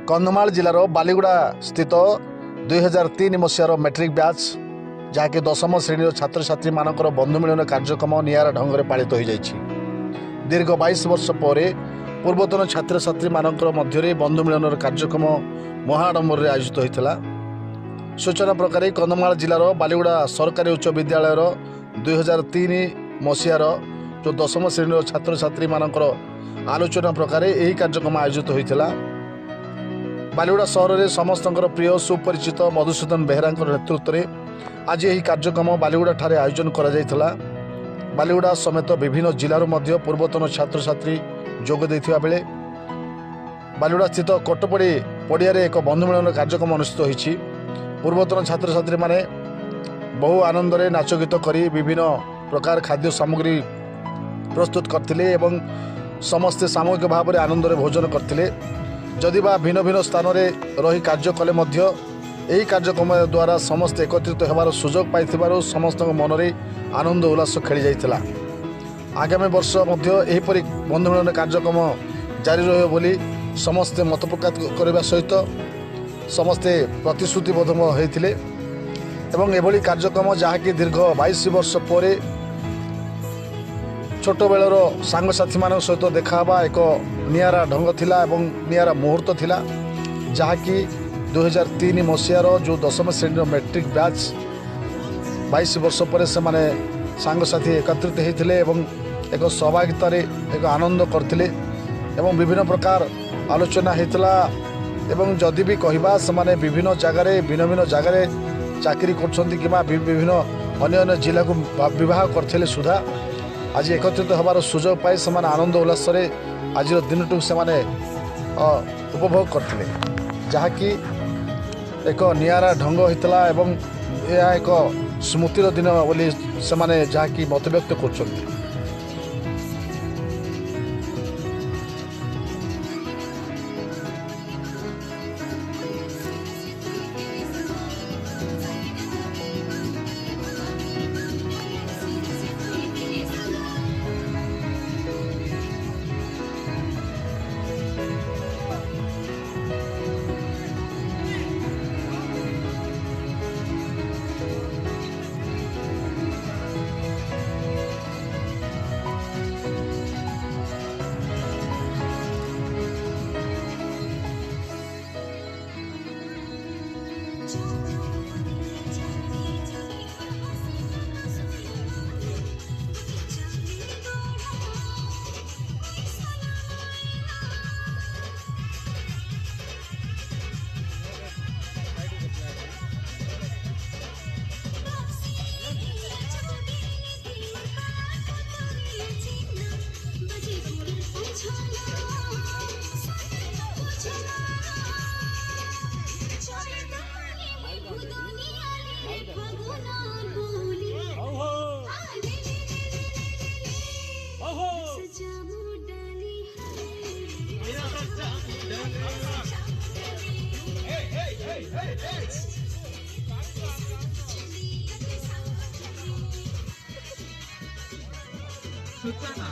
कंधमाल जिलार बालीगुड़ा स्थित 2003 मसीहार matric batch जहाँकि 10म श्रेणी छात्र छात्री मानकर बंधु मिलन कार्यक्रम नियारा ढंग से पालित हो जाइछि। दीर्घ 22 वर्ष पर पूर्वतन छात्र छात्री मानकर मध्य बंधु मिलन कार्यक्रम महाडंबर में आयोजित होता। सूचना प्रकार कंधमाल जिलार बालीगुड़ा सरकारी उच्च विद्यालय 2003 मसीहार जो 10म श्रेणी छात्र छात्री मानकर आलोचना प्रकार यही कार्यक्रम आयोजित होता। बालीगुड़ा सहर में समस्त प्रिय सुपरिचित मधुसूदन बेहरा नेतृत्व में आज यही कार्यक्रम बालीगुड़ा ठारे आयोजन करा जायथिला। बालीगुड़ा समेत विभिन्न जिलार मध्य पूर्वतन छात्र छात्री जोग देथिबा बेले बालीगुड़ा स्थित कोटपड़ी पड़िया एक बंधु मिलन कार्यक्रम अनुष्ठित होइछि। पूर्वतन छात्र छात्री माने बहु आनंद रे नाच गीत करी विभिन्न प्रकार खाद्य सामग्री प्रस्तुत करथिले एवं समस्ते सामूहिक भाव में आनंद रे भोजन करथिले। जदिबा भिन्न भिन्न स्थान में रही कार्य कले मध्य यही कार्यक्रम द्वारा समस्त एकत्रित होबार सुजोग पाइथिबारु समस्त मन में आनंद उल्लास खेली जाइथिला। आगामी वर्ष मध्य एहीपरि बंधु मिलन कार्यक्रम जारी रहिबो बोली समस्ते मत प्रकाश करबा सहित समस्ते प्रतिश्रुतिबद्ध होइथिले एवं एभली कार्यक्रम जहाँकि दीर्घ 22 वर्ष पर छोट बेलर सांगसाथी मान सहित देखा एक नियारा ढंग थिला एवं नियारा मुहूर्त थिला जहाँकि 2003 मसीहार जो 10म श्रेणी मैट्रिक बैच 22 वर्ष पर से माने सांगसाथी एकत्रित होते एक सहभागिता एक आनंद करते एवं विभिन्न प्रकार आलोचना होता एवं जदि भी कहवा से विभिन्न जगार भिन्न भिन्न जगार चाकरी कर विभिन्न अन्य जिला को विवाह करते सुधा आज एकत्रित होबार सुजोग पाई से आनंद उल्लास आज दिन से उपभोग करते जहाँकि एक नियारा ढंग होता एवं यह एक स्मृतिर दिन बोली से जहाँकि मत व्यक्त कर। सूचना